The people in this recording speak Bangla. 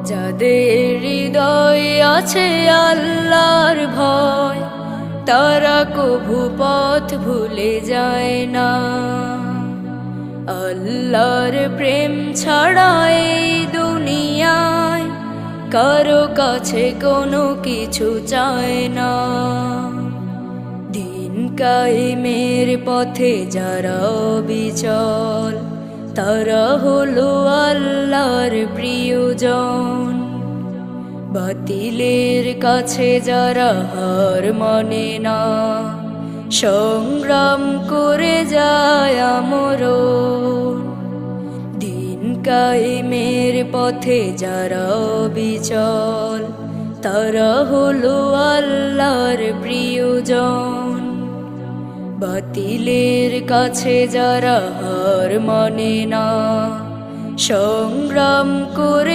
যাদের হৃদয়ে আছে আল্লাহর ভয়, তারা কভু পথ ভুলে যায় না। আল্লাহর প্রেম ছাড়া এই দুনিয়ায় কারো কাছে কোনো কিছু চায় না। দিন কায়েমের পথে যারা অবিচল, তারা হলো আল্লাহর প্রিয়জন। বাতিলের কাছে যারা হার মানে না, সংগ্রাম করে যায় আমরণ। দিন কায়েমের পথে যারা অবিচল, তারা হলো আল্লাহর প্রিয়জন। বাতিলের কাছে যারা হার মানে না, সংগ্রাম করে